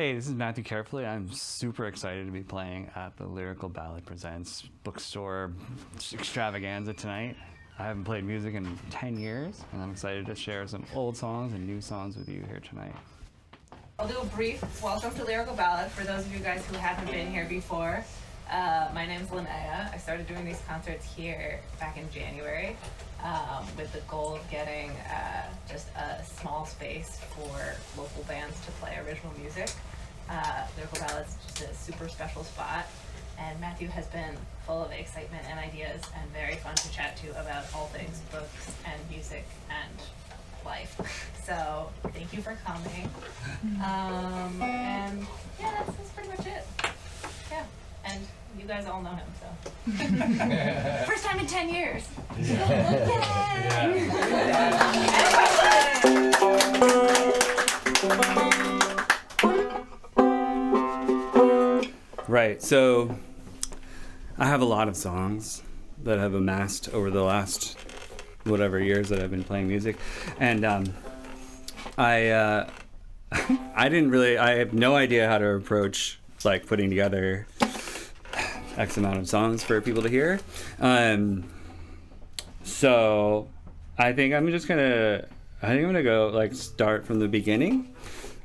Hey, this is Matthew Carefully. I'm super excited to be playing at the Lyrical Ballad Presents bookstore extravaganza tonight. I haven't played music in 10 years, and I'm excited to share some old songs and new songs with you here tonight. I'll do a brief welcome to Lyrical Ballad for those of you guys who haven't been here before. My name's Linnea. I started doing these concerts here back in January with the goal of getting just a small space for local bands to play original music. Lyrical Ballad's just a super special spot, and Matthew has been full of excitement and ideas and very fun to chat to about all things books and music and life. So thank you for coming. And yeah, that's pretty much it. Yeah, and you guys all know him, so. First time in 10 years. Right, so I have a lot of songs that have amassed over the last whatever years that I've been playing music, and I have no idea how to approach like putting together X amount of songs for people to hear. So I think I'm gonna go like start from the beginning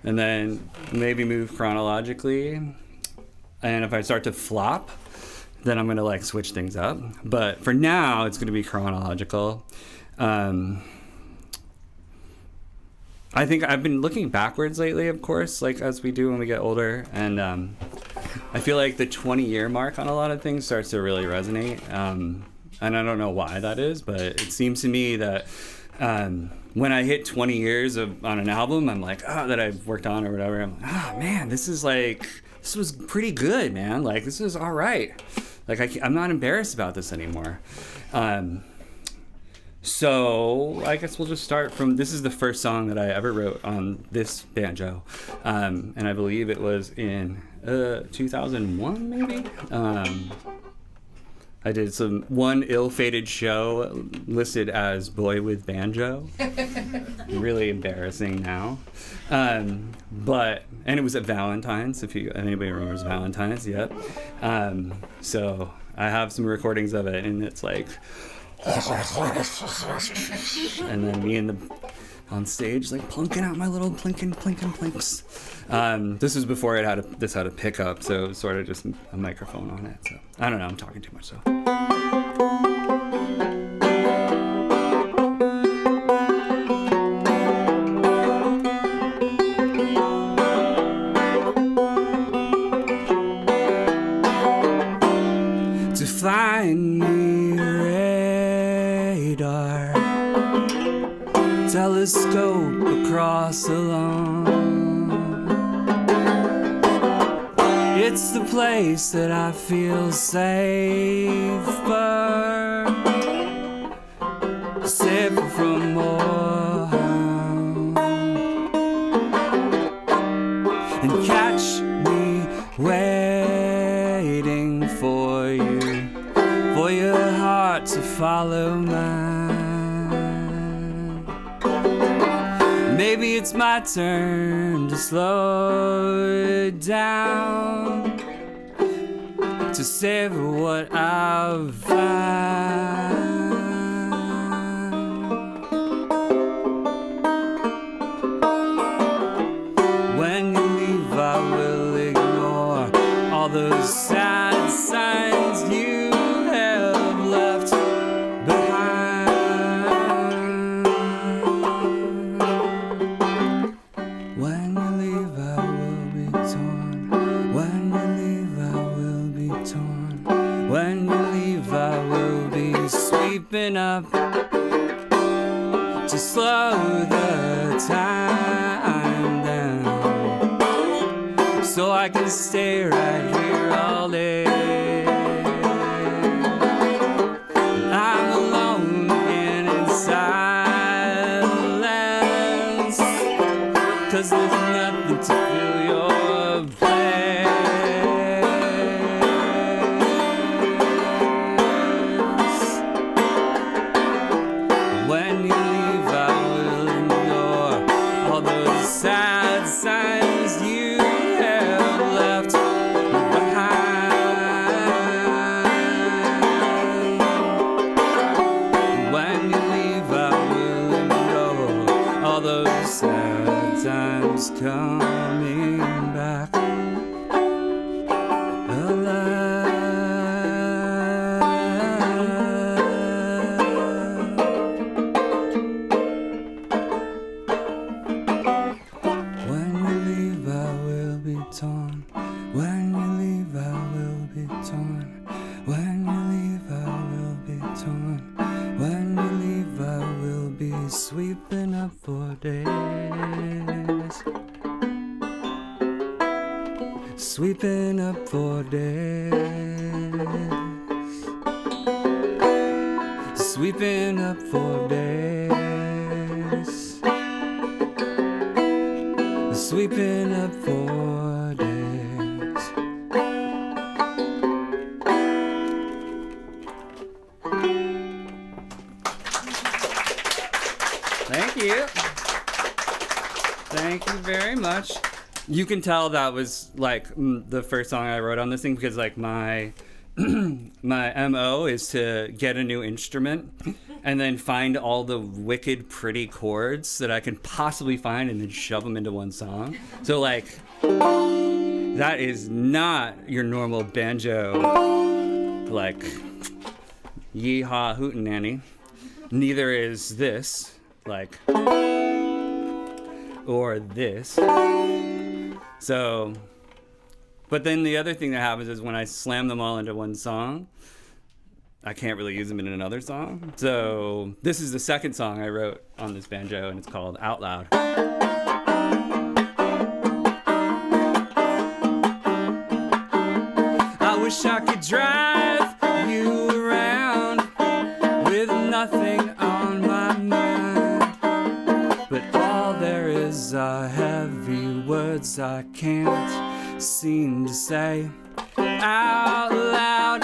and then maybe move chronologically. And if I start to flop, then I'm gonna like switch things up. But for now, it's gonna be chronological. I think I've been looking backwards lately, of course, like as we do when we get older. And I feel like the 20-year mark on a lot of things starts to really resonate. And I don't know why that is, but it seems to me that when I hit 20 years on an album, I'm like, that I've worked on or whatever, I'm like, man, this was pretty good, man. Like, this is all right. Like, I'm not embarrassed about this anymore. So I guess we'll just start from, this is the first song that I ever wrote on this banjo. And I believe it was in 2001, maybe? I did one ill-fated show listed as Boy with Banjo. Really embarrassing now. And it was at Valentine's, if anybody remembers Valentine's, yep. So I have some recordings of it, and it's like, and then me on stage, like plunking out my little plinks. This was before this had a pickup, so it was sort of just a microphone on it. So I don't know, I'm talking too much. So. To find me radar, telescope across the lawn. It's the place that I feel safer from more harm. And catch me waiting for your heart to follow mine. Maybe it's my turn to slow it down, to savor what I've found. When you leave, I will ignore all those sad signs you have left behind. When you leave, I will be torn. When you leave, I will be torn. When you leave, I will be sweeping up to slow the time down, so I can stay right here all day. I'm alone again in silence, 'cause there's nothing to fill your place. When you leave, I will ignore all those sad signs you have torn. When you leave, I will be torn. When you leave, I will be torn. When you leave, I will be sweeping up for days. Sweeping up for days. Sweeping up for days. Sweeping up for days. Thank you. Thank you very much. You can tell that was like the first song I wrote on this thing because like my MO is to get a new instrument and then find all the wicked pretty chords that I can possibly find and then shove them into one song. So like that is not your normal banjo like yee-haw hootenanny. Neither is this like or this. So, but then the other thing that happens is when I slam them all into one song, I can't really use them in another song. So this is the second song I wrote on this banjo, and it's called Outloud. I wish I could drive you around with nothing on my mind, but all there is are heavy words I can't seem to say out loud.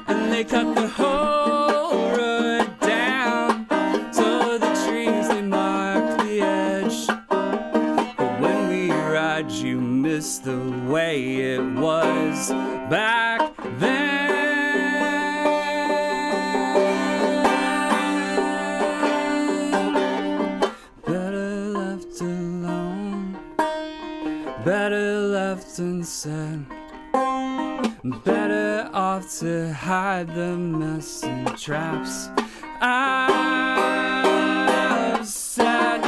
And they cut the whole road down so the trees they mark the edge. But when we ride you miss the way it was back then. Better left unsaid. Better off to hide the mess and traps I've set.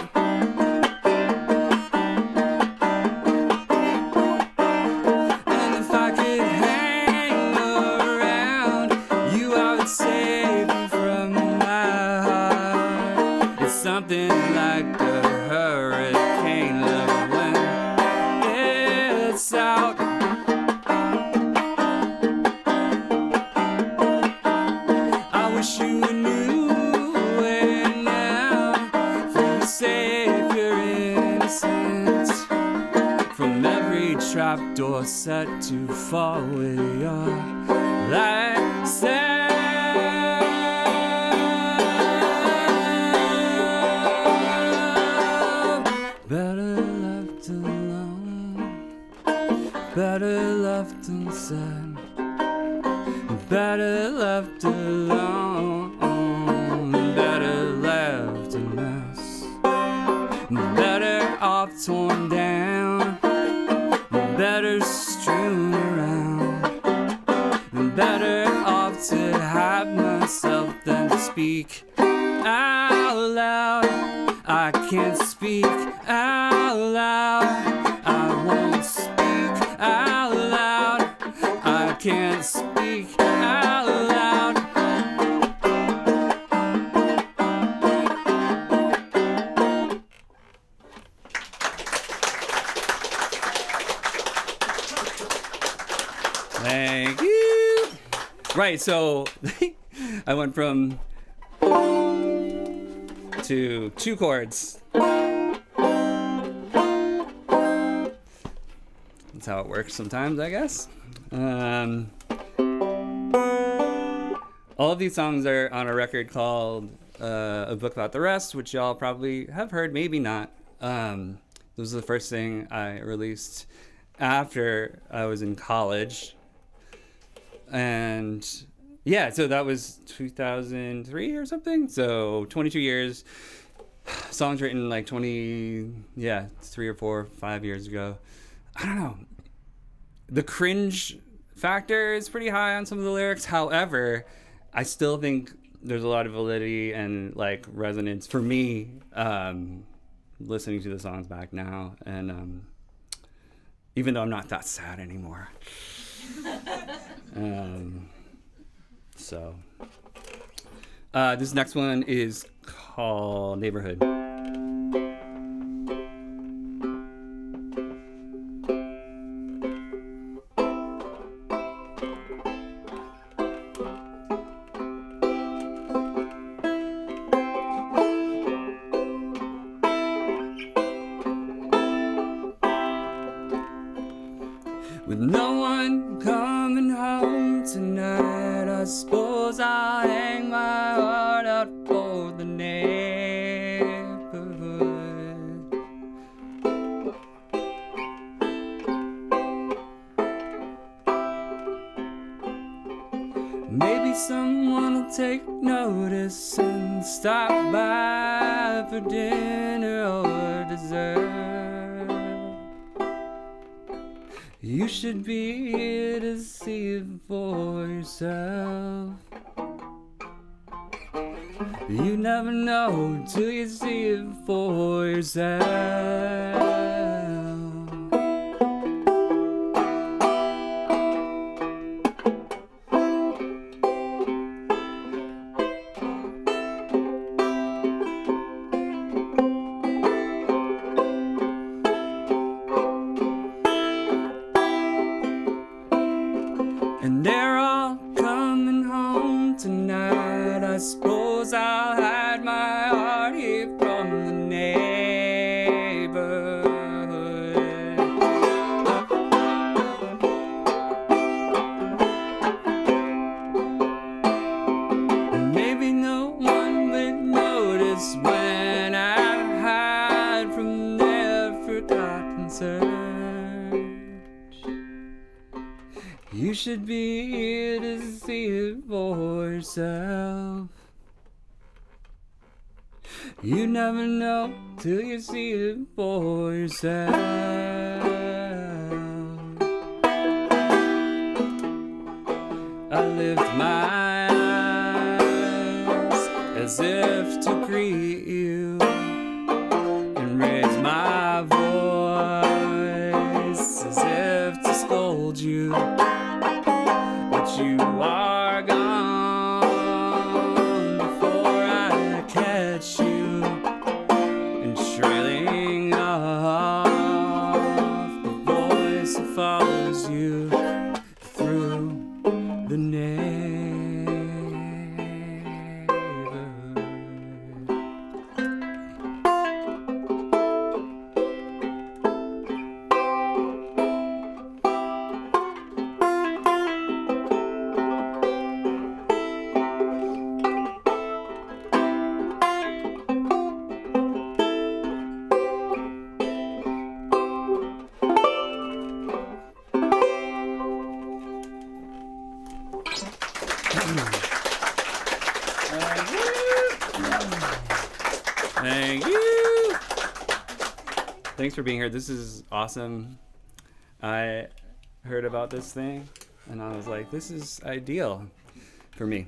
And if I could hang around you, I would save you from my heart. It's something like a hurricane love when it's out. I wish you knew it now, for you save your innocence from every trapdoor set to fall with your license. Better left alone. Better left unsaid. Better left alone. Better left a mess. Better off torn down. Better strewn around. Better off to hide myself than to speak out loud. I can't speak out loud. I won't speak out loud. I can't speak out loud. Thank you. Right, so I went from to two chords. That's how it works sometimes, I guess. All of these songs are on a record called A Book About the Rest, which y'all probably have heard, maybe not. This was the first thing I released after I was in college. And yeah, so that was 2003 or something. So 22 years. Songs written like 3 or 4, 5 years ago. I don't know. The cringe factor is pretty high on some of the lyrics. However, I still think there's a lot of validity and like resonance for me listening to the songs back now, and even though I'm not that sad anymore. So this next one is called Neighborhood. With no one coming home tonight, I suppose I'll hang my heart out for the neighborhood. Maybe someone will take notice and stop by for dinner or dessert. You should be here to see it for yourself. You never know till you see it for yourself. And they're all coming home tonight. I suppose I'll hide my heart here from the neighborhood. And maybe no one would notice when I hide from their forgotten search. You should be here to see it for yourself. You never know till you see it for yourself. I lift my eyes as if to greet you and raise my voice as if to scold you. You are gone before I catch you, and trailing off the voice that follows you through the neighborhood. Thank you. Thanks for being here. This is awesome. I heard about this thing and I was like, this is ideal for me.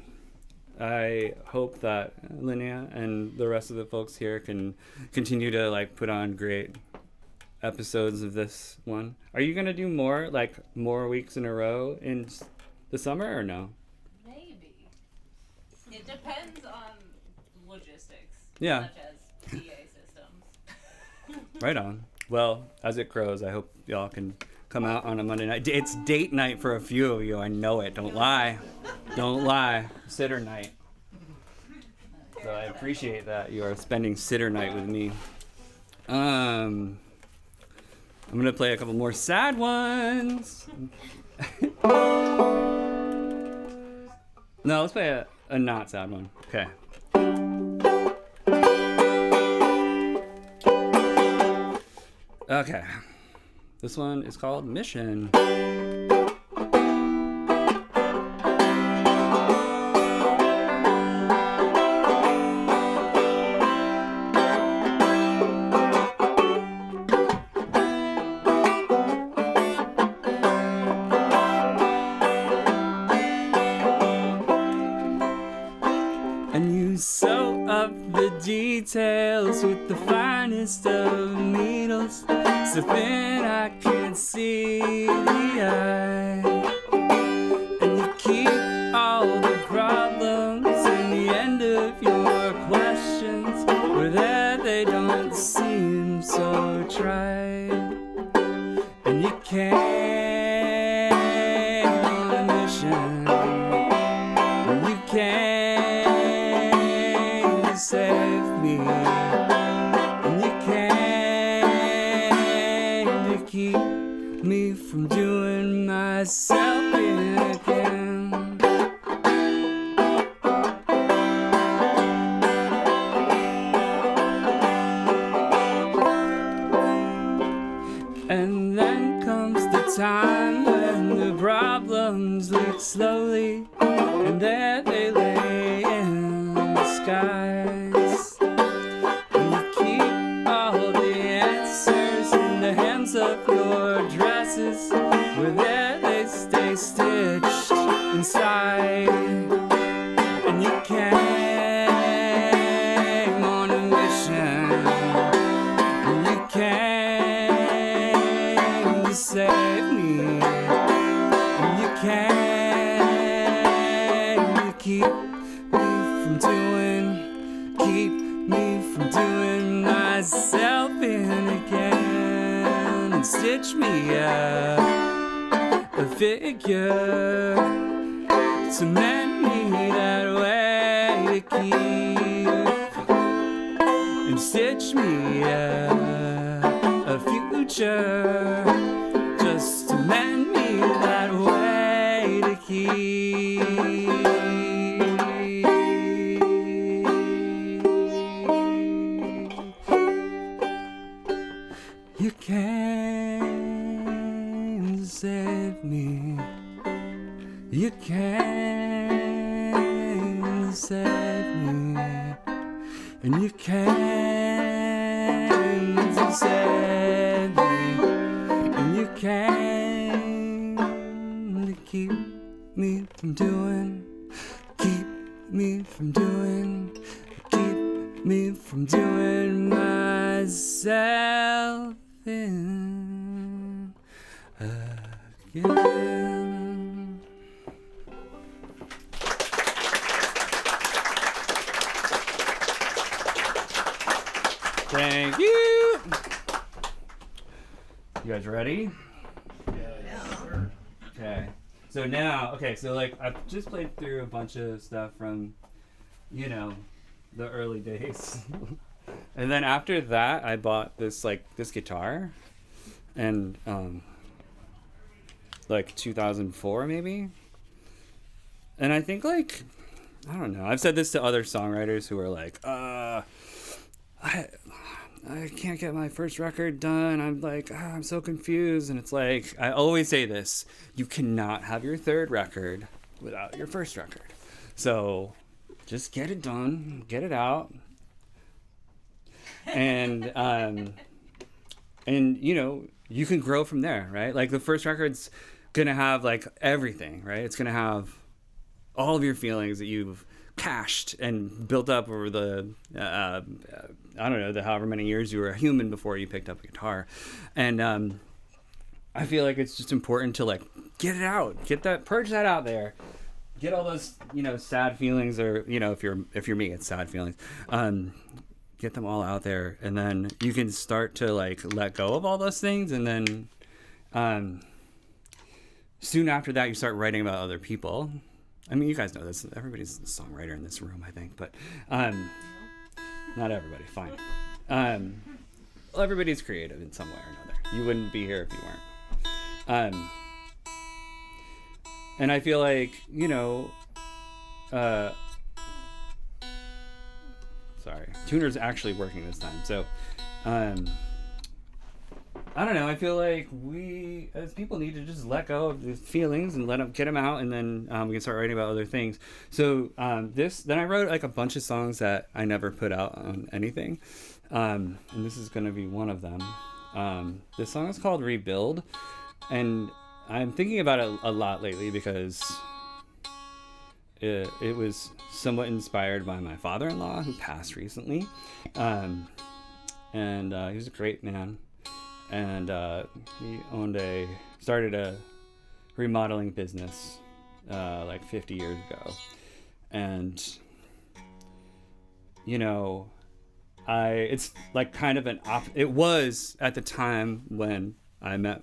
I hope that Linnea and the rest of the folks here can continue to like put on great episodes of this one. Are you gonna do more weeks in a row in the summer or no? Maybe. It depends on logistics. Yeah. Such as PA systems. Right on. Well, as it grows, I hope y'all can come out on a Monday night. It's date night for a few of you. I know it. Don't lie. Don't lie. Sitter night. So I appreciate that you are spending sitter night with me. I'm gonna play a couple more sad ones. No, let's play a not sad one. Okay. Okay. This one is called Mission. details with the finest of needles, so thin I can't see the eye. And you keep all the problems in the end of your questions, where there they don't seem so tried. And you came on a mission, and you came to save me, and you came to keep me from doing myself in again. And then comes the time when the problems leak slowly, and there they lay in the skies. And you keep all the answers in the hands of your dresses, where there they stay stitched inside. And you came on a mission, and you came to save me, and you came to keep me from doing myself in again, and stitch me up a figure, cement me that way to keep, and stitch me a future, just to mend me that way to keep. You came to save me. You came to save me, and you came to save me, and you came to keep me from doing myself in again. Thank you. You guys ready? Yeah, sure. Okay. So now, so like I've just played through a bunch of stuff from, the early days. And then after that, I bought this guitar, and like 2004 maybe. And I think I don't know. I've said this to other songwriters who are like, I can't get my first record done. I'm like, I'm so confused. And it's like, I always say this: you cannot have your third record without your first record. So just get it done, get it out. And you can grow from there, right? Like the first record's gonna have like everything, right? It's gonna have all of your feelings that you've cached and built up over the I don't know, the however many years you were a human before you picked up a guitar. And I feel like it's just important to like get it out, purge that out there, get all those sad feelings, or if you're me, it's sad feelings. Get them all out there, and then you can start to like let go of all those things, and then soon after that you start writing about other people. I mean, you guys know this, everybody's a songwriter in this room, I think, but not everybody, fine. Well, everybody's creative in some way or another. You wouldn't be here if you weren't. And I feel like sorry, tuner's actually working this time. So, I don't know. I feel like we, as people, need to just let go of the feelings and get them out, and then we can start writing about other things. So, then I wrote like a bunch of songs that I never put out on anything, and this is going to be one of them. This song is called Rebuild, and I'm thinking about it a lot lately because it was somewhat inspired by my father-in-law who passed recently. And he was a great man. And he started a remodeling business like 50 years ago. And, you know, it's like kind of it was at the time when I met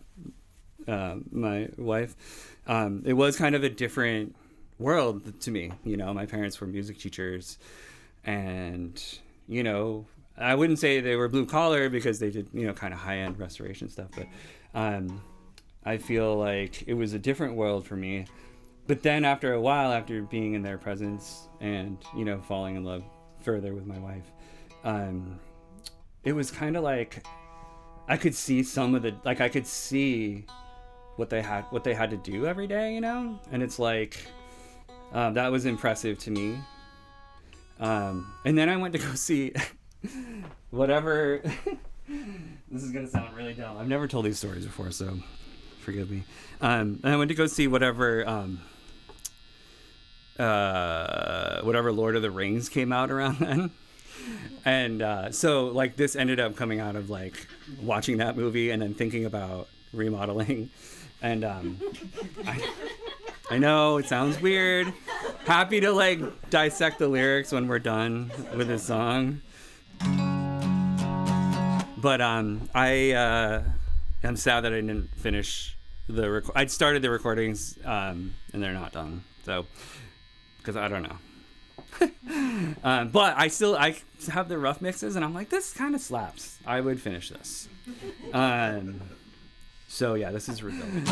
my wife, it was kind of a different world to me. You know, my parents were music teachers, and, you know, I wouldn't say they were blue collar because they did, you know, kind of high end restoration stuff, but I feel like it was a different world for me. But then after a while, after being in their presence and, you know, falling in love further with my wife, it was kind of like I could see I could see what they had to do every day, you know? And it's like, that was impressive to me. And then I went to go see whatever, this is going to sound really dumb. I've never told these stories before, so forgive me. And I went to go see whatever Lord of the Rings came out around then. And so like this ended up coming out of like watching that movie and then thinking about remodeling. And I know it sounds weird. Happy to like dissect the lyrics when we're done with this song. But I am sad that I didn't finish I'd started the recordings and they're not done. So, because I don't know. But I have the rough mixes and I'm like, this kind of slaps. I would finish this. So yeah, this is Rebuild.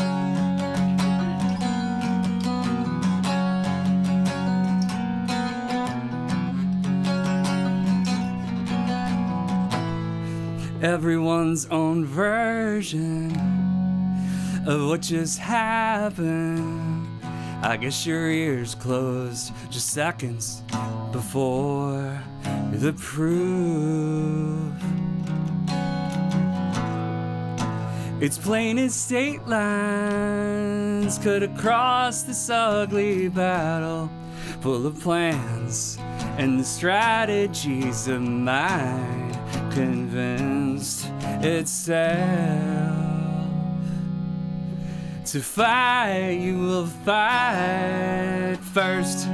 Everyone's own version of what just happened. I guess your ears closed just seconds before the proof. It's plain as state lines cut across this ugly battle, full of plans and the strategies of mind convinced itself. To fight, you will fight first.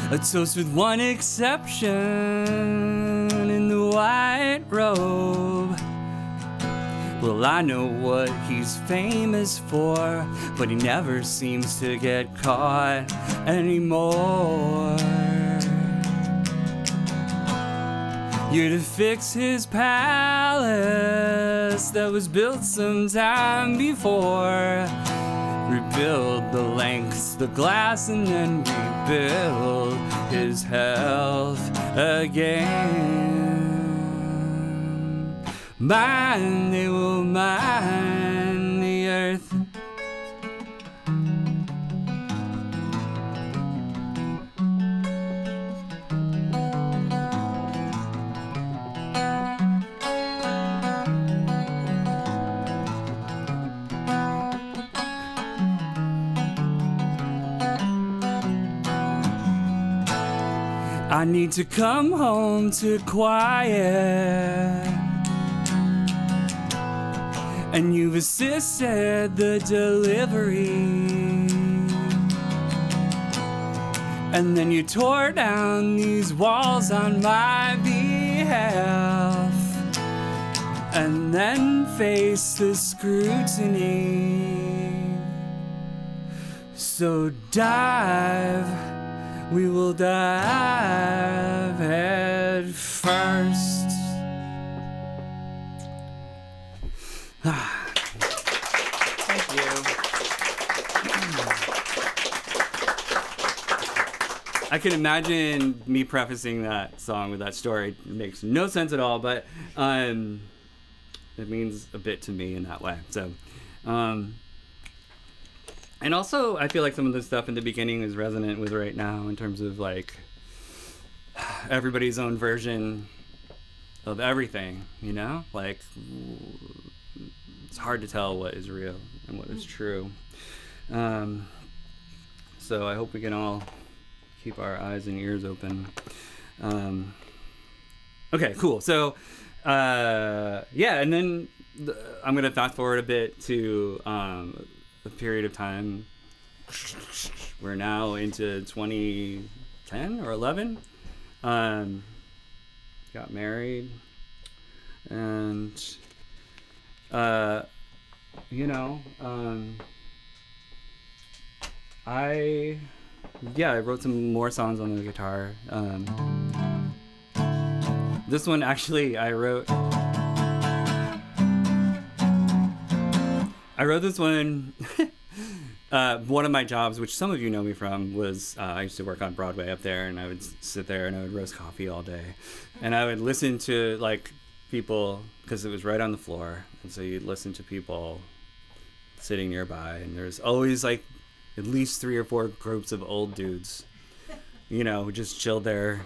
A toast with one exception in the white robe. Well, I know what he's famous for, but he never seems to get caught anymore. You're to fix his palace that was built some time before. Rebuild the lengths, the glass, and then rebuild his health again. Mine, they will mine the earth. I need to come home to quiet, and you've assisted the delivery, and then you tore down these walls on my behalf, and then faced the scrutiny. So dive, we will dive head first. Thank you. I can imagine me prefacing that song with that story. It makes no sense at all, but it means a bit to me in that way. So, and also, I feel like some of the stuff in the beginning is resonant with right now in terms of like everybody's own version of everything, you know? Like, it's hard to tell what is real and what is true. So I hope we can all keep our eyes and ears open. Okay, cool. So, yeah, and then I'm going to fast forward a bit to a period of time. We're now into 2010 or 11. Got married. And, you know, I wrote some more songs on the guitar. This one actually I wrote this one. One of my jobs, which some of you know me from, was I used to work on Broadway up there, and I would sit there and I would roast coffee all day, and I would listen to like people, because it was right on the floor, and so you'd listen to people sitting nearby, and there's always like at least 3 or 4 groups of old dudes, you know, who just chilled there.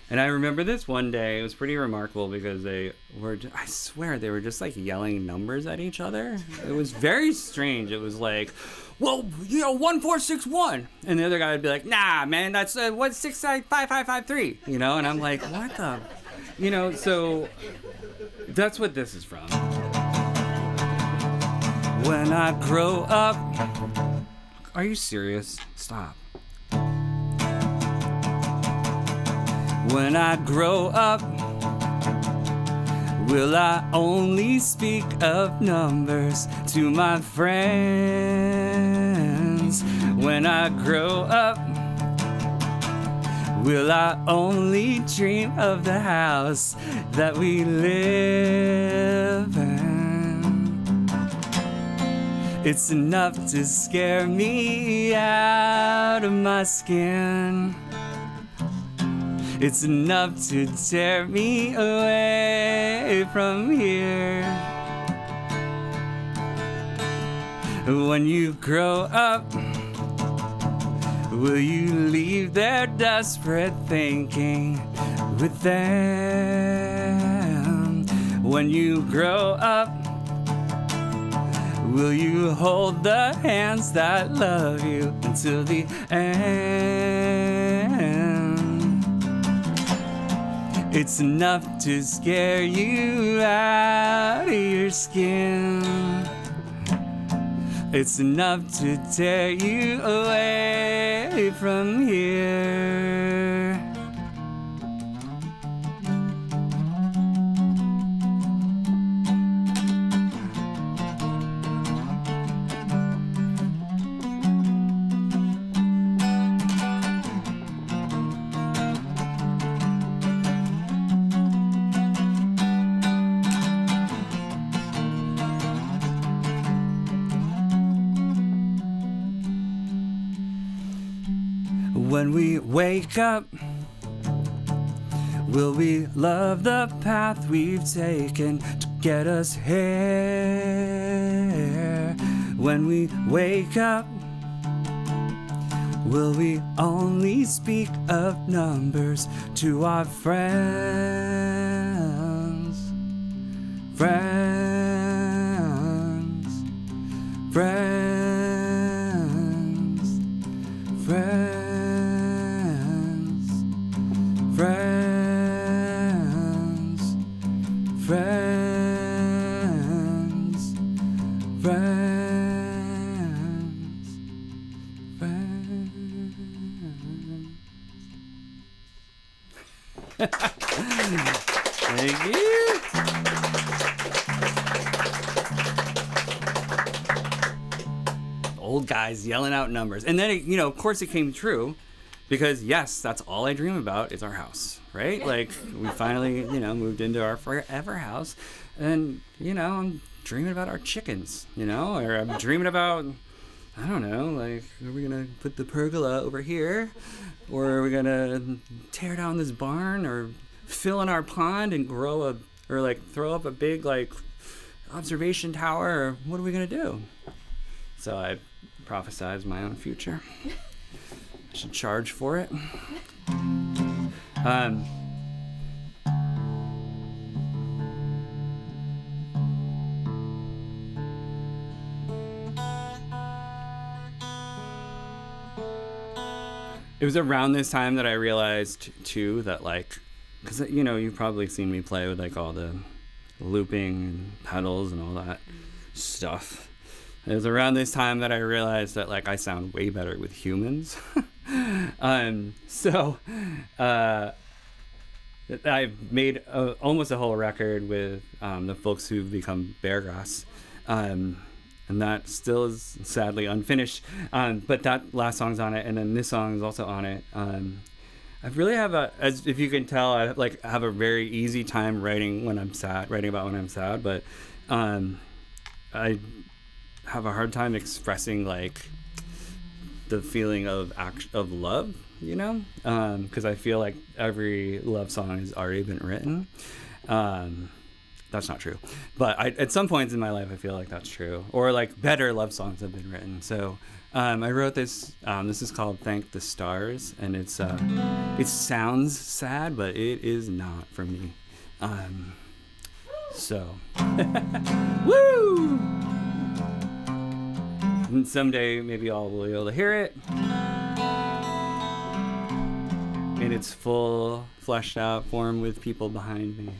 And I remember this one day, it was pretty remarkable because they were, I swear, they were just like yelling numbers at each other. It was very strange. It was like, well, you know, 1461. And the other guy would be like, nah, man, that's 1655553, you know? And I'm like, what the, you know, so that's what this is from. When I grow up, are you serious? Stop. When I grow up, will I only speak of numbers to my friends? When I grow up, will I only dream of the house that we live in? It's enough to scare me out of my skin. It's enough to tear me away from here. When you grow up, will you leave their desperate thinking with them? When you grow up, will you hold the hands that love you until the end? It's enough to scare you out of your skin. It's enough to tear you away from here. When we wake up, will we love the path we've taken to get us here? When we wake up, will we only speak of numbers to our friends? Friends, friends, friends. Friends, friends, friends, friends. Thank you. Old guys yelling out numbers. And then, you know, of course it came true. Because, yes, that's all I dream about is our house, right? Like, we finally, you know, moved into our forever house. And, you know, I'm dreaming about our chickens, you know? Or I'm dreaming about, I don't know, like, are we going to put the pergola over here? Or are we going to tear down this barn? Or fill in our pond and throw up a big, like, observation tower? Or what are we going to do? So I prophesized my own future. Should charge for it. it was around this time that I realized too that like, because you've probably seen me play with like all the looping and pedals and all that stuff. It was around this time that I realized that like I sound way better with humans. So I've made almost a whole record with the folks who've become Beargrass. And that still is sadly unfinished. But that last song's on it, and then this song is also on it. I really have as if you can tell, I like have a very easy time writing about when I'm sad, but I have a hard time expressing like the feeling of love, because I feel like every love song has already been written. That's not true, but at some points in my life I feel like that's true, or like better love songs have been written. So I wrote this. This is called "Thank the Stars," and it sounds sad, but it is not for me. So woo! And someday maybe I'll be able to hear it in its full, fleshed out form with people behind me.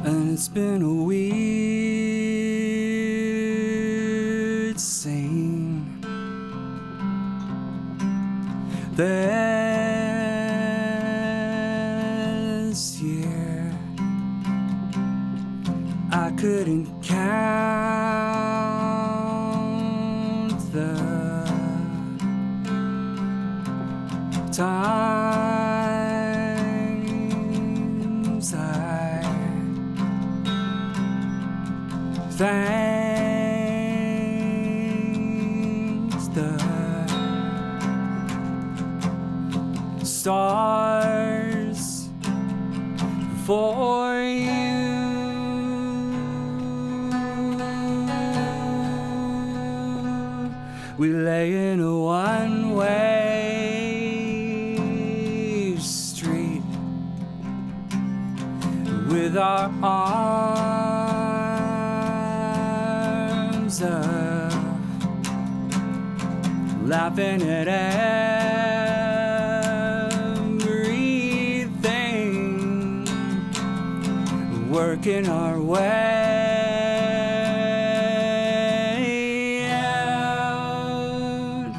And it's been a weird scene this year. I couldn't count the times I thanked the stars for you. We lay in a one-way street with our arms up, laughing at everything, working our way out.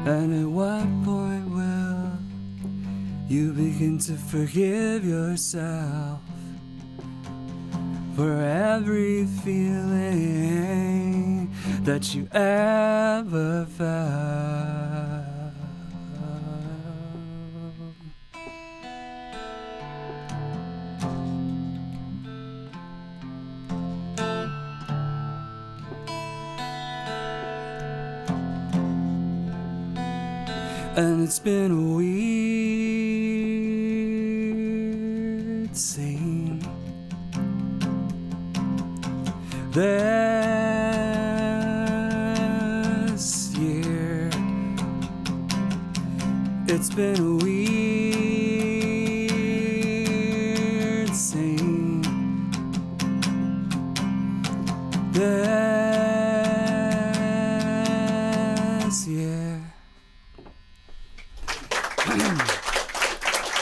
And at what point will you begin to forgive yourself for every feeling that you ever felt? And it's been a weird scene this year. It's been a weird scene this year.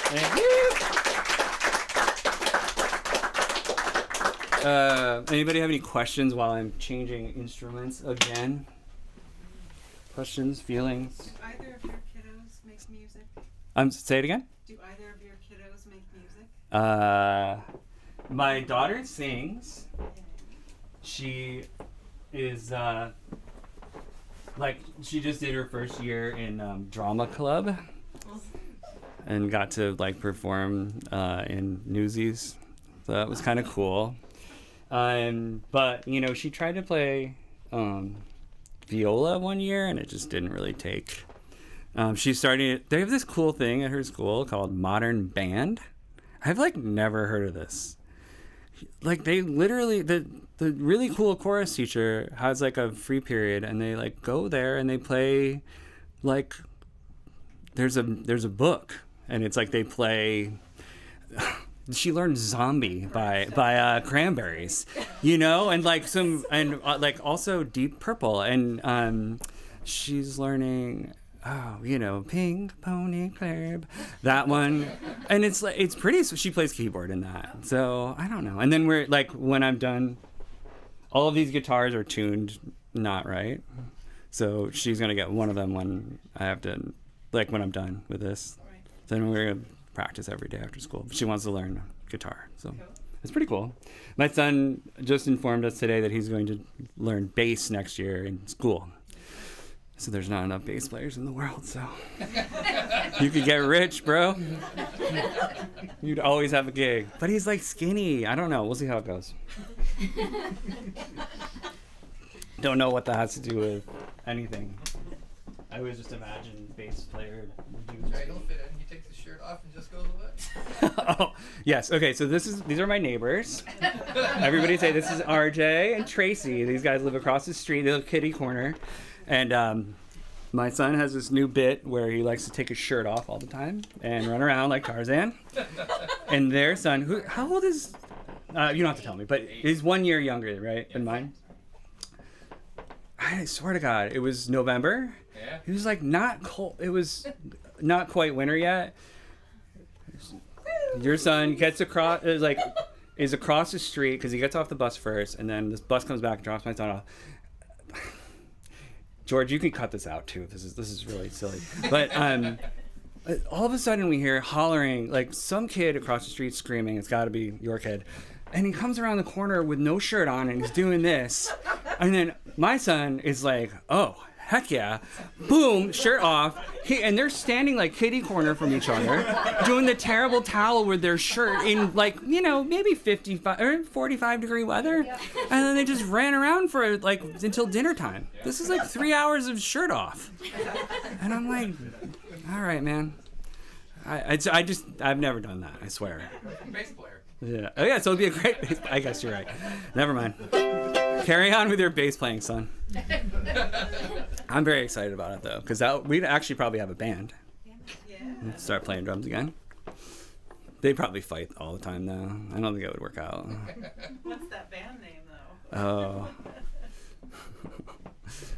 Thank you. Anybody have any questions while I'm changing instruments again? Questions, feelings? Do either of your kiddos make music? Say it again? Do either of your kiddos make music? My daughter sings. She is she just did her first year in drama club and got to like perform in Newsies. So that was kind of cool. But she tried to play viola one year and it just didn't really take. They have this cool thing at her school called Modern Band. I've like never heard of this. like they literally the really cool chorus teacher has like a free period, and they like go there and they play like there's a book, and it's like they play. She learned "Zombie" by Cranberries, you know, and like like also Deep Purple, and she's learning. Oh, you know, Pink Pony Club, that one, and it's like it's pretty. She plays keyboard in that, so I don't know. And then we're like, when I'm done, all of these guitars are tuned not right, so she's gonna get one of them when I have to, like when I'm done with this. Then we're gonna practice every day after school. She wants to learn guitar, so it's pretty cool. My son just informed us today that he's going to learn bass next year in school. So there's not enough bass players in the world, so you could get rich, bro. You'd always have a gig. But he's like skinny. I don't know. We'll see how it goes. Don't know what that has to do with anything. I always just imagine bass player dudes. Right, he'll fit in. He takes his shirt off and just goes away. Oh, yes. Okay, so these are my neighbors. Everybody say this is RJ and Tracy. These guys live across the street. They live kitty corner. And my son has this new bit where he likes to take his shirt off all the time and run around like Tarzan. And their son, how old is, you don't have to tell me, but he's 1 year younger, right, than mine? I swear to God, it was November. Yeah. It was like not cold. It was not quite winter yet. Your son gets across, is across the street because he gets off the bus first, and then this bus comes back and drops my son off. George, you can cut this out too. This is really silly. But all of a sudden we hear hollering, like some kid across the street screaming. It's got to be your kid. And he comes around the corner with no shirt on and he's doing this. And then my son is like, oh, heck yeah. Boom, shirt off. And they're standing like kitty corner from each other, doing the terrible towel with their shirt in like, you know, maybe 55 or 45 degree weather. And then they just ran around for like until dinner time. This is like 3 hours of shirt off. And I'm like, all right, man. I've never done that, I swear. Bass player. Yeah. Oh yeah, so it'd be a great bass. I guess you're right. Never mind. Carry on with your bass playing, son. I'm very excited about it though, because we'd actually probably have a band. Yeah. We'd start playing drums again. They probably fight all the time though. I don't think it would work out. What's that band name though? Oh.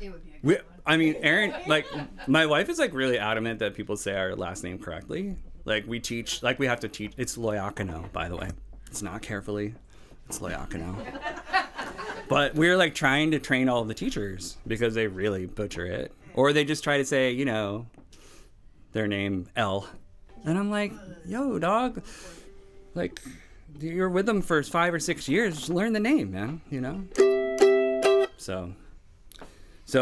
It would be a good one. I mean, Erin, like, my wife is like really adamant that people say our last name correctly. Like we have to teach. It's Loiakino, by the way. It's not carefully. It's Loiakino. But we're like trying to train all of the teachers because they really butcher it. Or they just try to say, you know, their name L. And I'm like, yo, dog, like, you're with them for 5 or 6 years. Just learn the name, man, you know? So,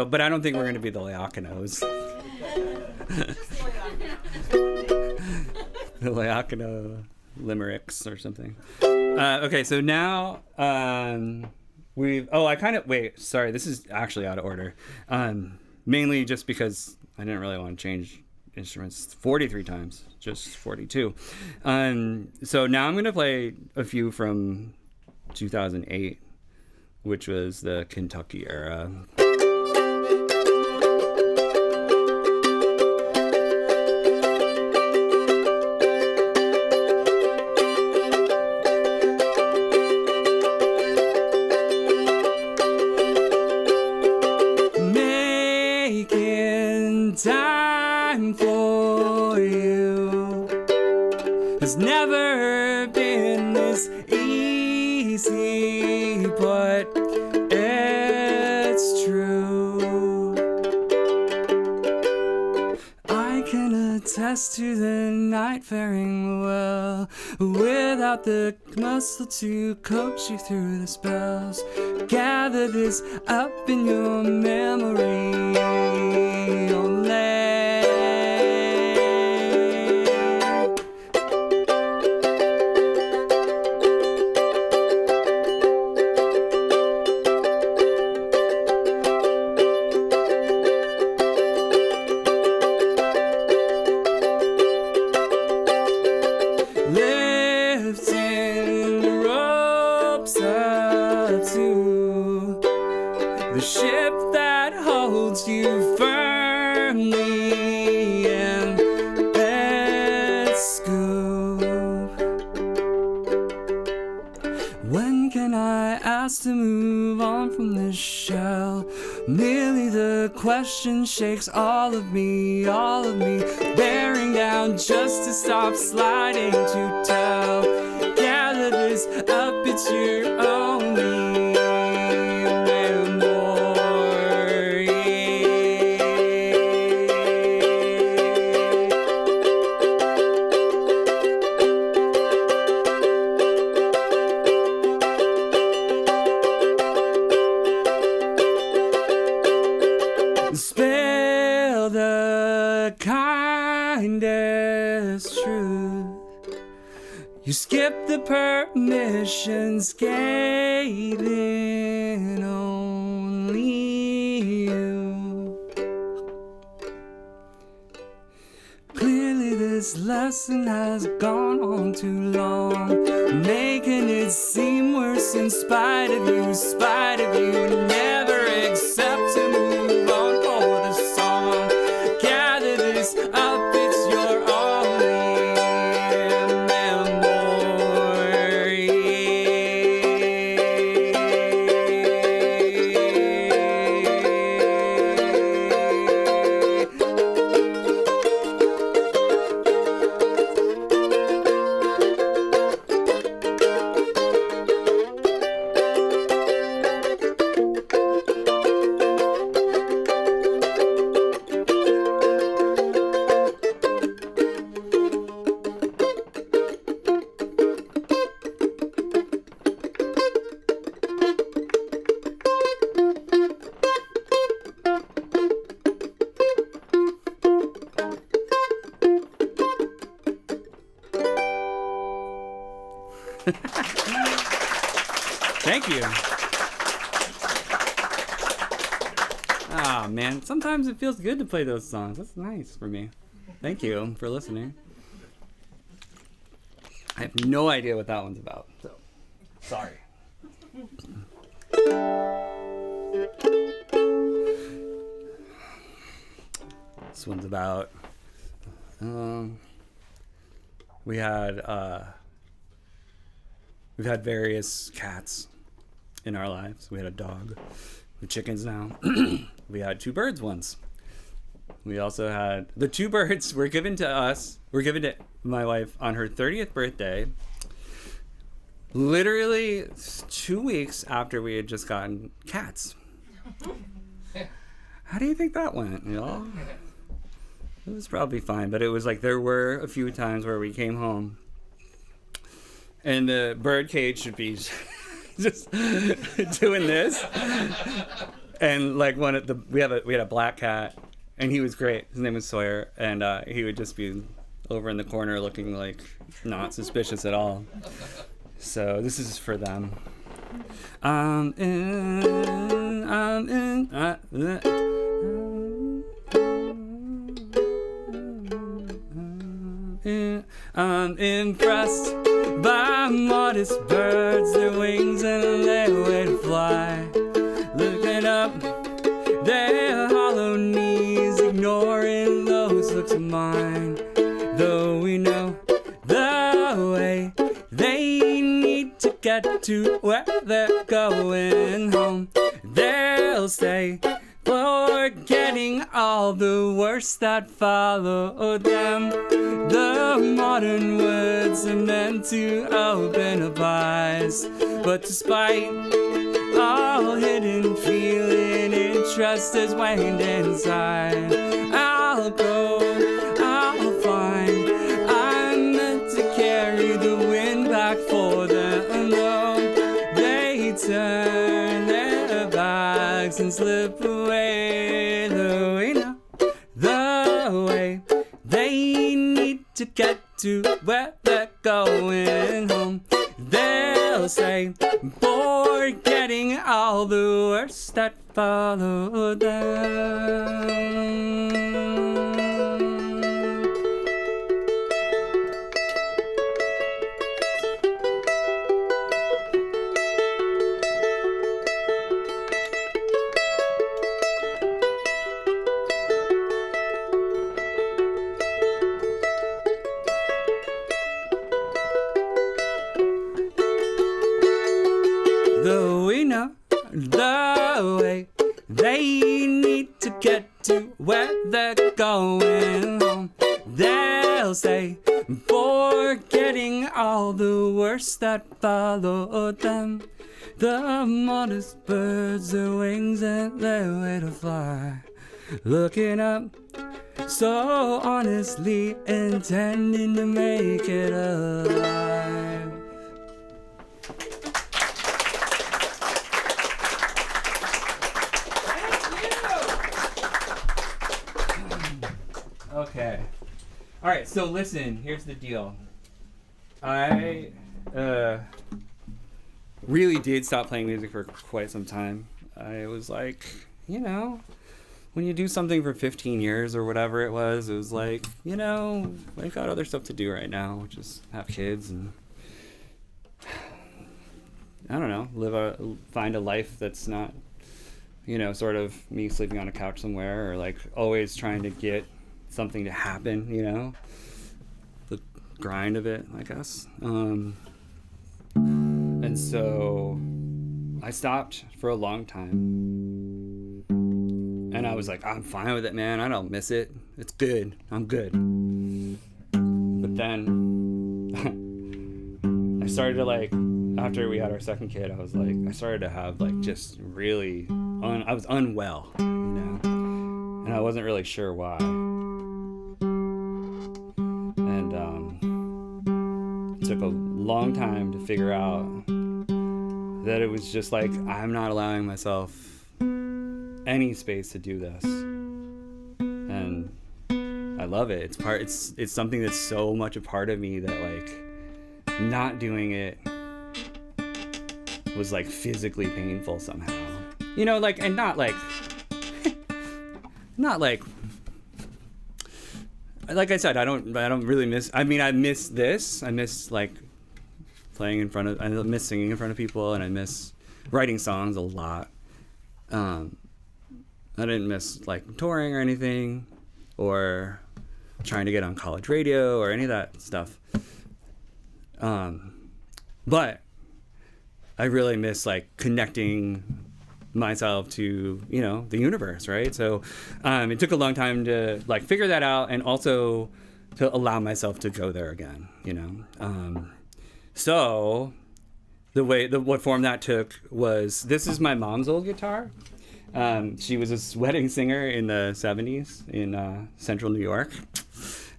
but I don't think we're going to be the Loiakinos. The Loiakino limericks or something. Okay, so now sorry, this is actually out of order. Mainly just because I didn't really want to change instruments 43 times, just 42. So now I'm going to play a few from 2008, which was the Kentucky era. Time for you has never been this easy, but it's true. I can attest to the night faring well without the muscle to coax you through the spells. Gather this up in your memory. Lifting, rolling the ship that holds you firmly in its scoop. When can I ask to move on from this shell? Merely the question shakes all of me, bearing down just to stop sliding to tell. Gather this up, it's your only spill the kindest truth. You skip the permissions, scathing only you. Clearly this lesson has gone on too long, making it seem worse in spite of you, never accept to move on for the song. Gather this up, it's your only memory. Thank you. Ah, man, sometimes it feels good to play those songs. That's nice for me. Thank you for listening. I have no idea what that one's about, so sorry. This one's about we've had various cats in our lives. We had a dog. We have chickens now. We had 2 birds once. We also had the 2 birds were given to us. Were given to my wife on her 30th birthday. Literally 2 weeks after we had just gotten cats. How do you think that went, y'all? It was probably fine, but it was like there were a few times where we came home and the bird cage should be just doing this, and like we had a black cat, and he was great. His name was Sawyer, and he would just be over in the corner looking like not suspicious at all. So this is for them. I'm impressed by modest birds, their wings and their way to fly. Looking up their hollow knees, ignoring those looks of mine. Though we know the way they need to get to where they're going home, they'll stay, forgetting all the worst that followed them. The modern words are meant to open up eyes, but despite all hidden feeling, interest has waned inside. I'll go, I'll find, I'm meant to carry the wind back for them. No, they turn their backs and slip away. Though we know the way they need to get to where they're going home, they'll say, forgetting all the worst that followed them. They need to get to where they're going home. They'll say, forgetting all the worst that followed them. The modest birds, their wings and their way to fly. Looking up, so honestly intending to make it alive. Okay. All right, so listen, here's the deal. I really did stop playing music for quite some time. I was like, you know, when you do something for 15 years or whatever it was like, you know, I've got other stuff to do right now, which is have kids and, I don't know, find a life that's not, you know, sort of me sleeping on a couch somewhere or like always trying to get something to happen, you know, the grind of it, I guess. And so I stopped for a long time and I was like, I'm fine with it, man. I don't miss it. It's good. I'm good. But then I started to like, after we had our second kid, I was like, I started to have like just really, I was unwell, you know, and I wasn't really sure why. And it took a long time to figure out that it was just like, I'm not allowing myself any space to do this. And I love it. It's something that's so much a part of me that like not doing it was like physically painful somehow. You know, like, and not like I said, I don't really miss, I mean, I miss this. I miss like playing in front of, I miss singing in front of people, and I miss writing songs a lot. I didn't miss like touring or anything, or trying to get on college radio or any of that stuff. But I really miss like connecting myself to, you know, the universe, right? So it took a long time to like figure that out, and also to allow myself to go there again, you know. So what form that took was, this is my mom's old guitar. She was a wedding singer in the 70s in central New York.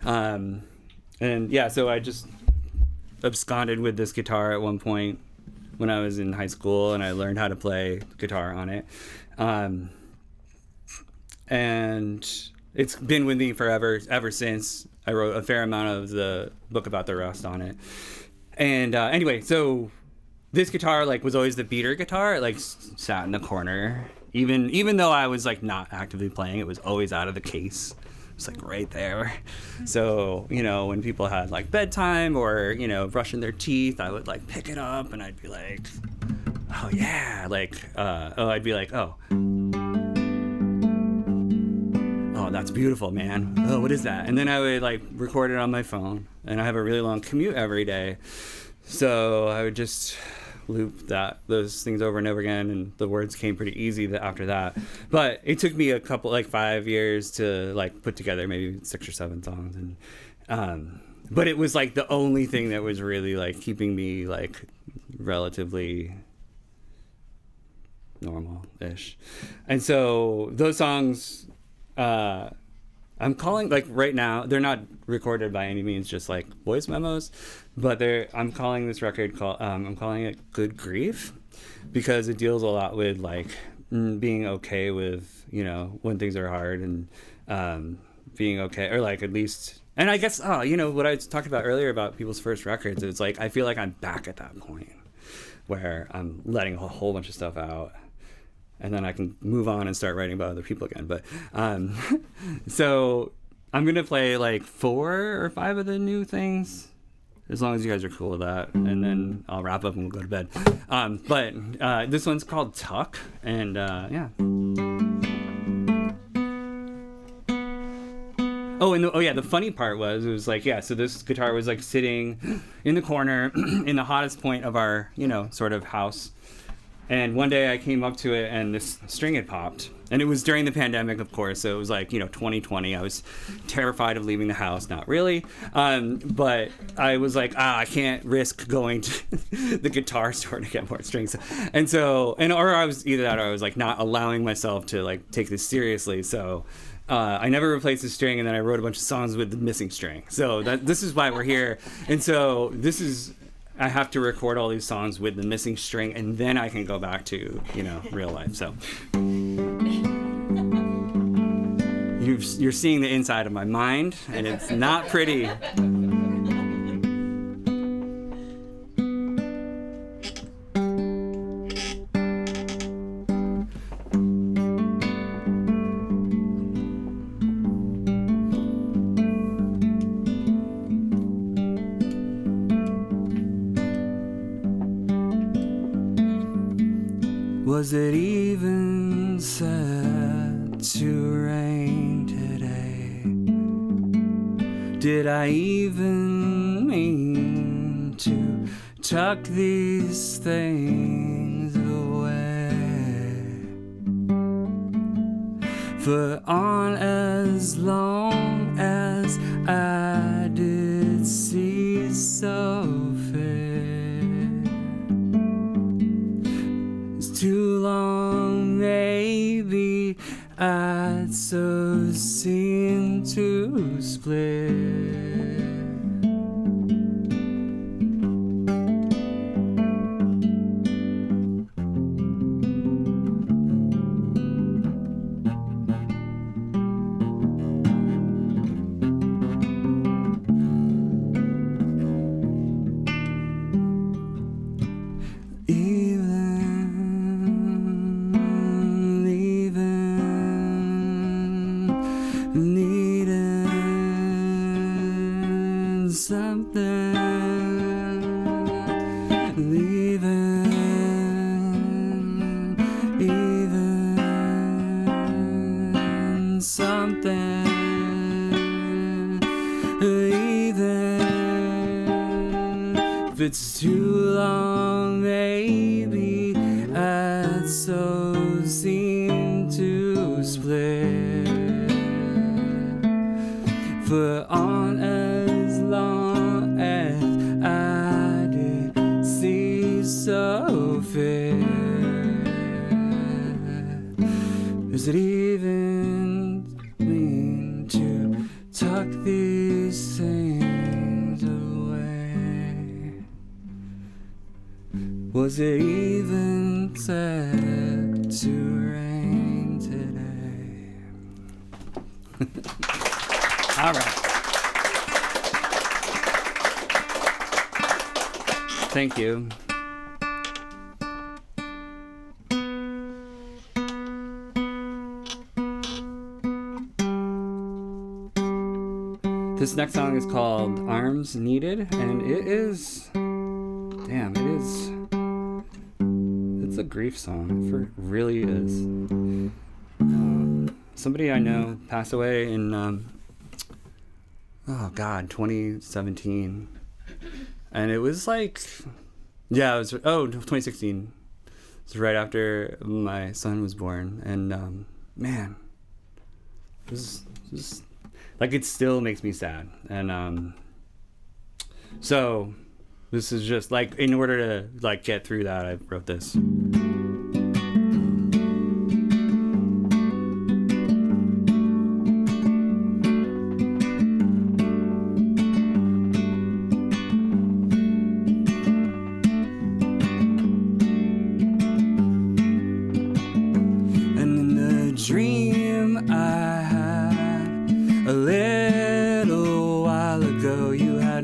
And yeah, so I just absconded with this guitar at one point when I was in high school, and I learned how to play guitar on it. And it's been with me forever, ever since. I wrote a fair amount of the book about the rust on it. And anyway, so this guitar like was always the beater guitar. It like sat in the corner. Even though I was like not actively playing, it was always out of the case. It's like right there. So, you know, when people had like bedtime or, you know, brushing their teeth, I would like pick it up and I'd be like, oh yeah, like, I'd be like, oh, that's beautiful, man. Oh, what is that? And then I would like record it on my phone, and I have a really long commute every day. So I would just loop those things over and over again, and the words came pretty easy after that. But it took me a couple, like 5 years to like put together maybe 6 or 7 songs. And but it was like the only thing that was really like keeping me like relatively normal-ish. And so those songs, I'm calling, like right now, they're not recorded by any means, just like voice memos, but I'm calling this record, I'm calling it Good Grief, because it deals a lot with like being okay with, you know, when things are hard, and being okay, or like at least, and I guess, you know, what I talked about earlier about people's first records, it's like, I feel like I'm back at that point where I'm letting a whole bunch of stuff out. And then I can move on and start writing about other people again. But so I'm going to play like 4 or 5 of the new things, as long as you guys are cool with that. And then I'll wrap up and we'll go to bed. But this one's called Tuck. And yeah. Oh, and the funny part was, it was like, yeah, so this guitar was like sitting in the corner in the hottest point of our, you know, sort of house And one day I came up to it and this string had popped. And it was during the pandemic, of course, so it was like, 2020. I was terrified of leaving the house. Not really. But I was like, I can't risk going to the guitar store to get more strings. And so, or I was either that or I was like not allowing myself to like take this seriously. So I never replaced the string, and then I wrote a bunch of songs with the missing string. So this is why we're here. And so I have to record all these songs with the missing string, and then I can go back to, real life. So you're seeing the inside of my mind, and it's not pretty. Was it even set to rain today? Did I even mean to tuck these things away? For on as long as I did see so fair, too long, maybe I'd so seem to split. If it's too long, maybe I'd so seem to split. For on as long as I did see so fair, is it even mean to tuck these things away? Was it even said to rain today? All right. Thank you. This next song is called Arms Needed, and it's a grief song. It really is. Somebody I know passed away in 2017, and it was like, 2016. It was right after my son was born, and man, it was like, it still makes me sad. And so this is just like, in order to like get through that, I wrote this.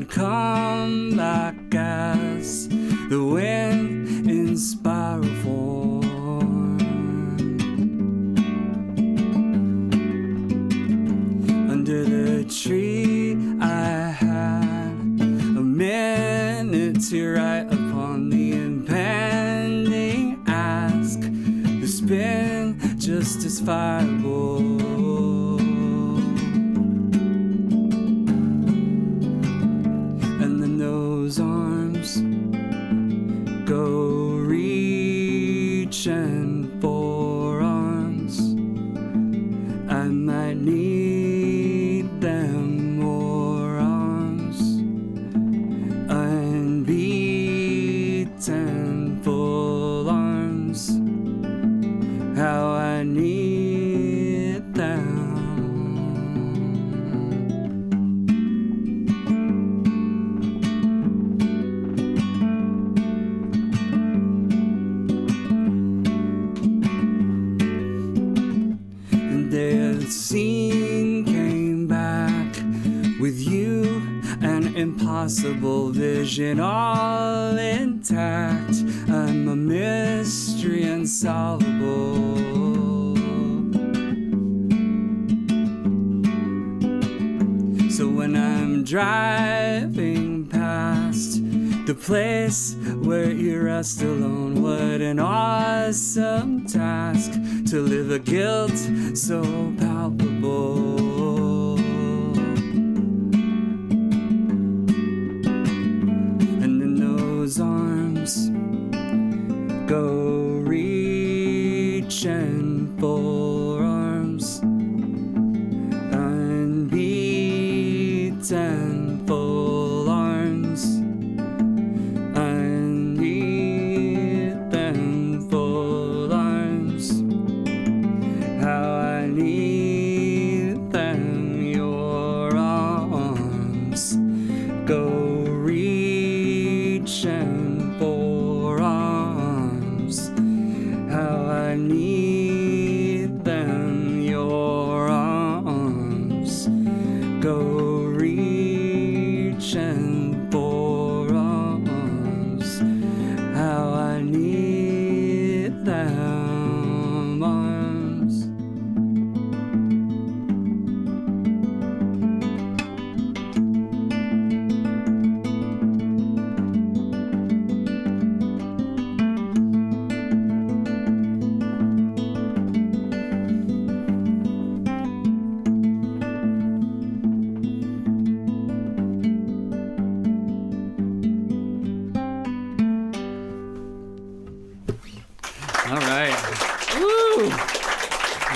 Come back as the wind in spiral form. Under the tree I had a minute to write upon the impending ask. The spin just as fireable. Those arms go reaching the scene came back with you, an impossible vision all intact. I'm a mystery unsolvable. So when I'm driving past the place where you rest alone, what an awesome task to live a guilt so palpable. And then those arms go reaching for arms unbeaten, full arms unbeaten, full arms. How I need them, your arms go reaching for arms. How I need them, your arms go reaching for arms. How I need them arms. All right. Woo!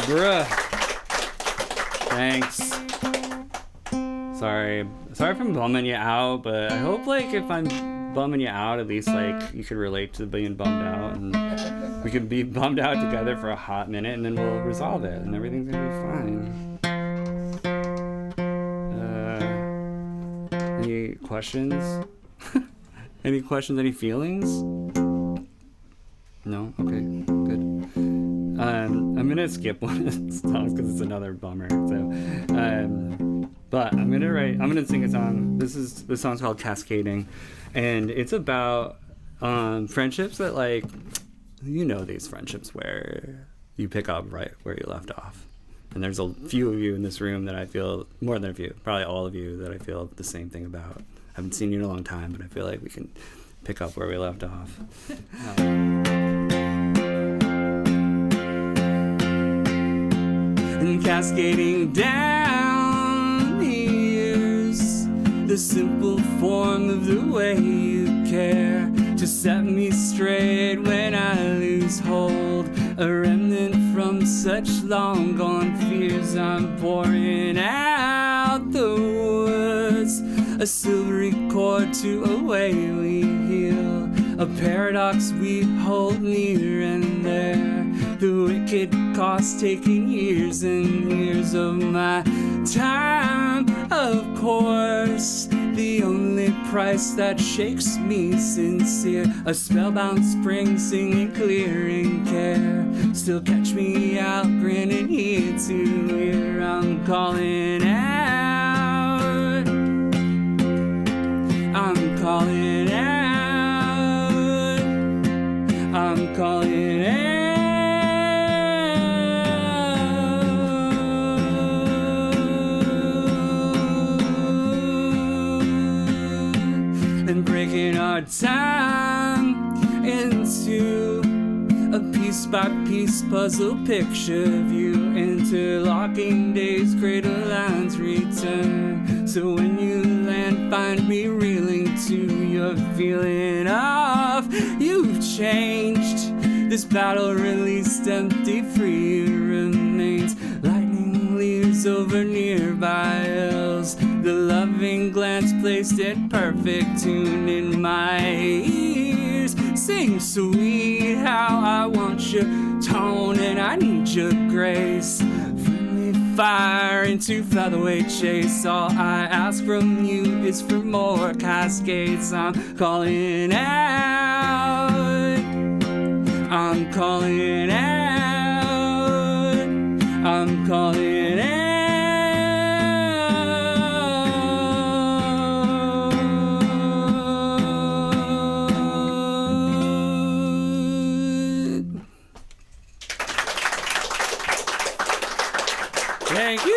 Bruh. Thanks. Sorry if I'm bumming you out, but I hope like if I'm bumming you out, at least like you could relate to being bummed out, and we can be bummed out together for a hot minute, and then we'll resolve it, and everything's gonna be fine. Any questions? Any questions? Any feelings? No? Okay, good. I'm gonna skip one of the songs because it's another bummer. So, but I'm gonna sing a song. This song's called Cascading, and it's about friendships that, like, you know, these friendships where you pick up right where you left off. And there's a few of you in this room that I feel, more than a few, probably all of you, that I feel the same thing about. I haven't seen you in a long time, but I feel like we can pick up where we left off. And cascading down the years, the simple form of the way you care to set me straight when I lose hold, a remnant from such long gone fears. I'm pouring out the woods, a silvery chord to a way we heal, a paradox we hold near and there. The wicked cost taking years and years of my time, of course. The only price that shakes me sincere, a spellbound spring singing clear in care. Still catch me out grinning ear to ear. I'm calling out, I'm calling out, I'm calling out. And breaking our time into a piece-by-piece puzzle picture view, interlocking days, cradle lines return. So when you land, find me reeling to your feeling of you've changed. This battle released, empty, free remains. Lightning leaves over nearby hills. The loving glance placed in perfect tune in my ears. Sing sweet how I want your tone and I need your grace. Friendly fire into featherweight chase. All I ask from you is for more cascades. I'm calling out, I'm calling out, I'm calling out. Thank you.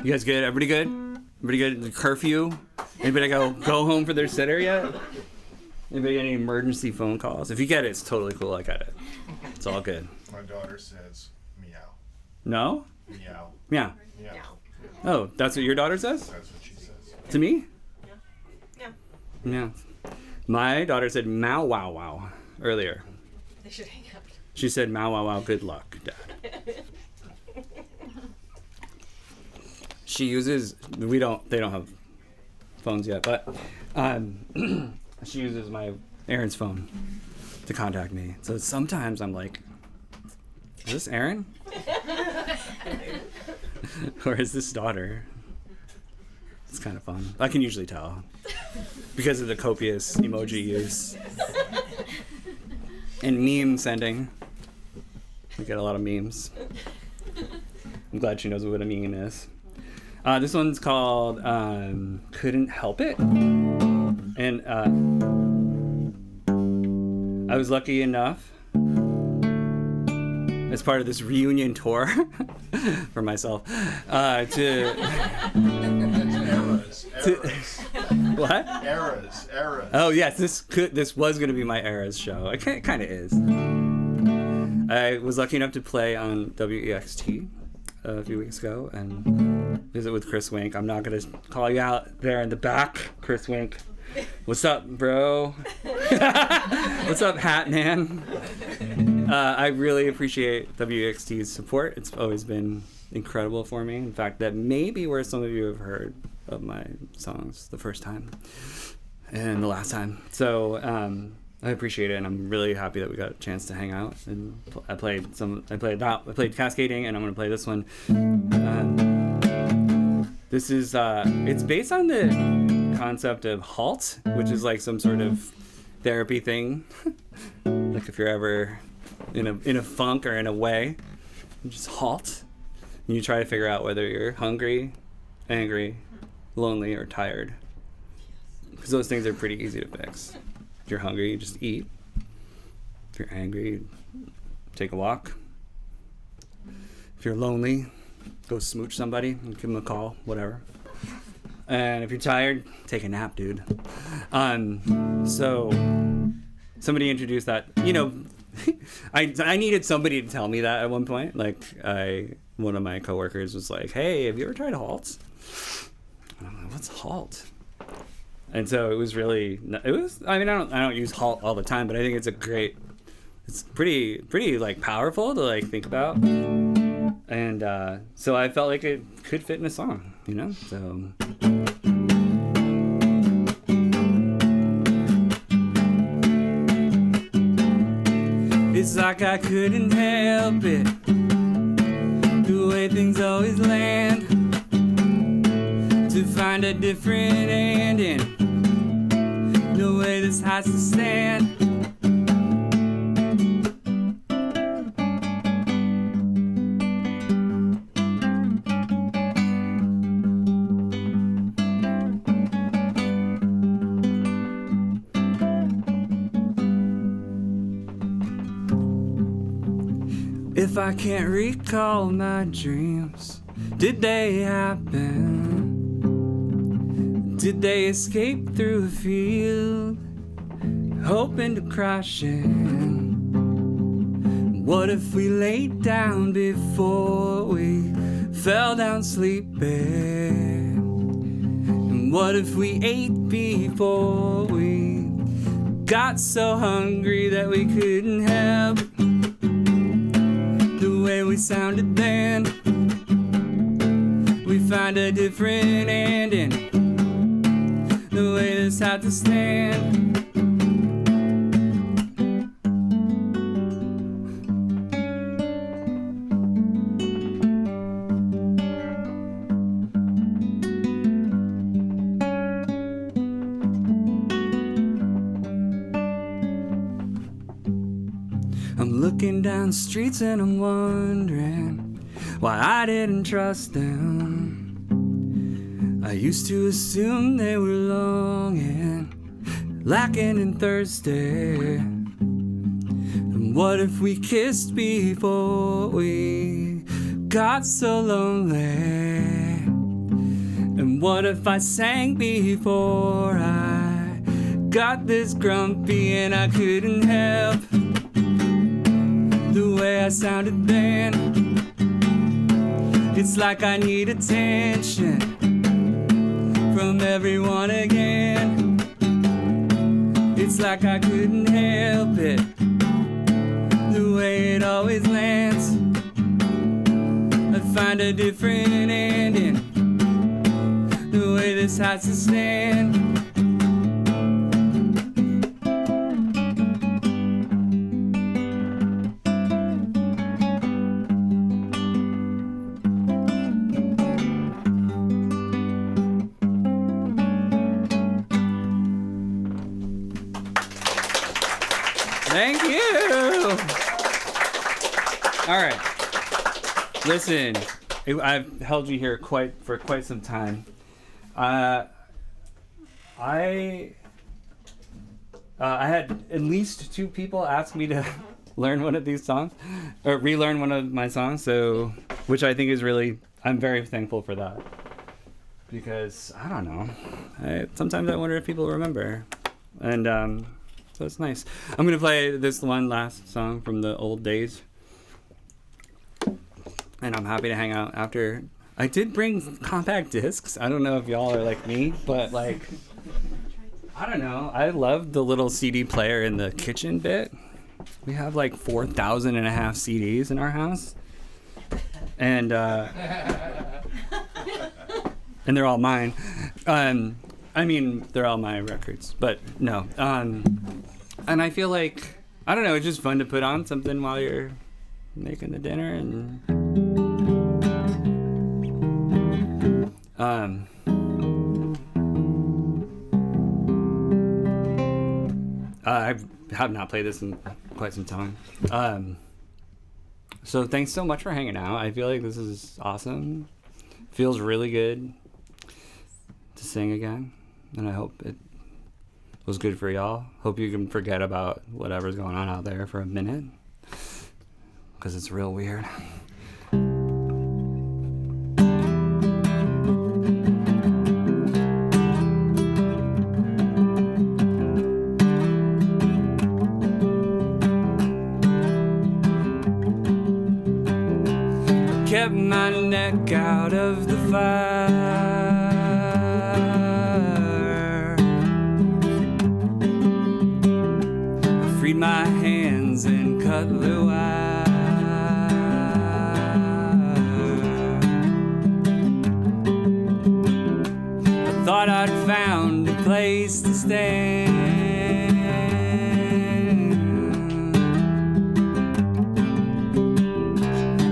You guys good? Everybody good? Everybody good? The curfew? Anybody go home for their sitter yet? Anybody get any emergency phone calls? If you get it, it's totally cool. I get it. It's all good. My daughter says meow. No? Meow. Meow. Meow. Oh, that's what your daughter says? That's what she says. To me? Yeah. Yeah. My daughter said "mow wow wow" earlier. They should hang up. She said "mow wow wow, good luck, Dad." She uses. They don't have phones yet, but she uses Aaron's phone to contact me. So sometimes I'm like, "Is this Aaron?" Or is this daughter? It's kind of fun. I can usually tell because of the copious emoji use and meme sending. We get a lot of memes. I'm glad she knows what a meme is. This one's called "Couldn't Help It," and I was lucky enough, as part of this reunion tour for myself, to what? Eras. Oh yes, this was going to be my Eras show. It kind of is. I was lucky enough to play on WEXT a few weeks ago and visit with Chris Wink. I'm not going to call you out there in the back, Chris Wink. What's up, bro? What's up, Hat Man? I really appreciate WXT's support. It's always been incredible for me. In fact, that may be where some of you have heard of my songs the first time and the last time. So I appreciate it, and I'm really happy that we got a chance to hang out. And I played Cascading, and I'm going to play this one. This is it's based on the concept of halt, which is like some sort of therapy thing. Like if you're ever in a funk or in a way, you just halt and you try to figure out whether you're hungry, angry, lonely, or tired, because those things are pretty easy to fix. If you're hungry, you just eat. If you're angry, you take a walk. If you're lonely, go smooch somebody and give them a call, whatever. And if you're tired, take a nap, dude. So somebody introduced that. You know, I needed somebody to tell me that at one point. Like one of my coworkers was like, "Hey, have you ever tried halt?" And I'm like, "What's halt?" And so it was. I mean, I don't use halt all the time, but I think it's pretty like powerful to like think about. And so I felt like it could fit in a song, you know? So it's like I couldn't help it, the way things always land, to find a different ending, the way this has to stand. If I can't recall my dreams, did they happen? Did they escape through a field, hoping to crash in? What if we laid down before we fell down sleeping? And what if we ate before we got so hungry that we couldn't help the way we sounded then? We find a different ending, the way this had to stand. I'm looking down streets and I'm wondering why I didn't trust them. I used to assume they were longing, lacking and thirsty. And what if we kissed before we got so lonely? And what if I sang before I got this grumpy and I couldn't help the way I sounded then? It's like I need attention from everyone again. It's like I couldn't help it, the way it always lands. I'd find a different ending, the way this has to stand. Thank you. All right. Listen, I've held you here for quite some time. I had at least 2 people ask me to learn one of these songs, or relearn one of my songs. So, which I think is really, I'm very thankful for that, because I don't know. Sometimes I wonder if people remember, and so it's nice. I'm gonna play this one last song from the old days, and I'm happy to hang out after. I did bring compact discs. I don't know if y'all are like me, but like, I don't know. I love the little CD player in the kitchen bit. We have like 4,500 CDs in our house, and they're all mine. I mean, they're all my records, but no. And I feel like, I don't know, it's just fun to put on something while you're making the dinner. And I have not played this in quite some time. So thanks so much for hanging out. I feel like this is awesome. Feels really good to sing again, and I hope it was good for y'all. Hope you can forget about whatever's going on out there for a minute, because it's real weird. Kept my neck out of the fire. Freed my hands and cut the wire. I thought I'd found a place to stand.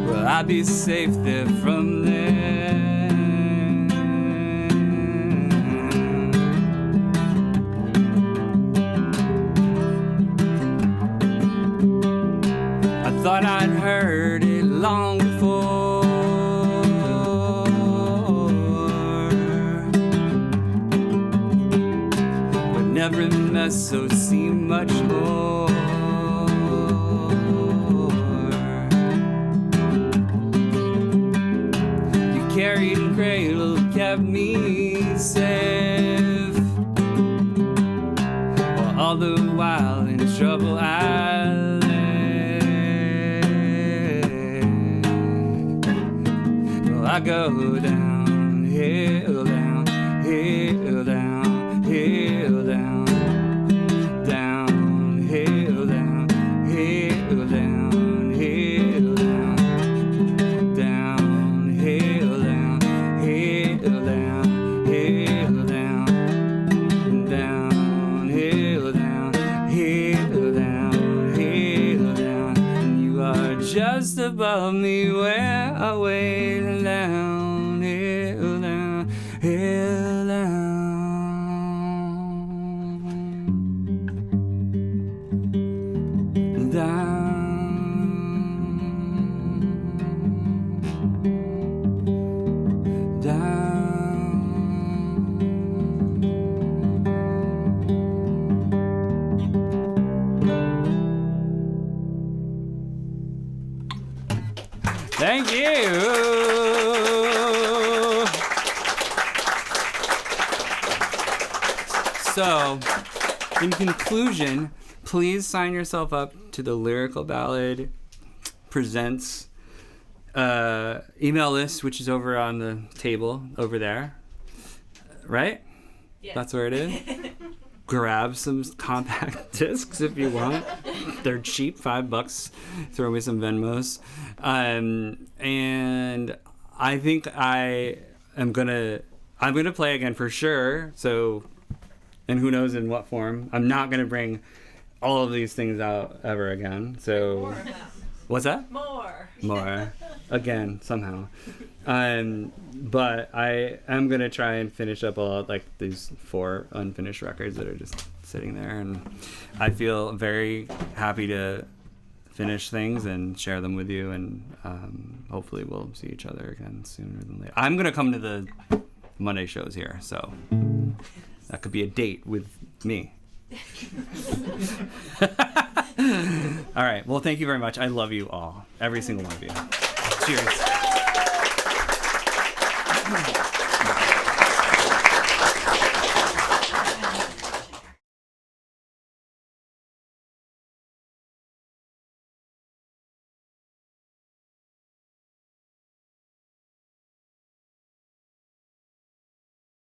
Well, I'd be safe there from there. Thought I'd heard it long before, but never messed so seemed much more. You carried and cradled, kept me safe, while all the while in trouble I I go down, hill down, hill down, hill down, down, hill down, hill down, hill down, down, hill down, hill down, hill down, down, hill down, hill down, hill down, and you are just above me where I wait. Down, hill down, hill down, down, down. So, in conclusion, please sign yourself up to the Lyrical Ballad Presents email list, which is over on the table over there. Right? Yeah. That's where it is. Grab some compact discs if you want. They're cheap, $5. Throw me some Venmos. And I think I'm gonna play again for sure. So, and who knows in what form. I'm not gonna bring all of these things out ever again. So, More of them. what's that? More. Again, somehow. But I am gonna try and finish up all like these 4 unfinished records that are just sitting there, and I feel very happy to finish things and share them with you, and hopefully we'll see each other again sooner than later. I'm gonna come to the Monday shows here, so that could be a date with me. All right. Well, thank you very much. I love you all, every single one of you. Cheers.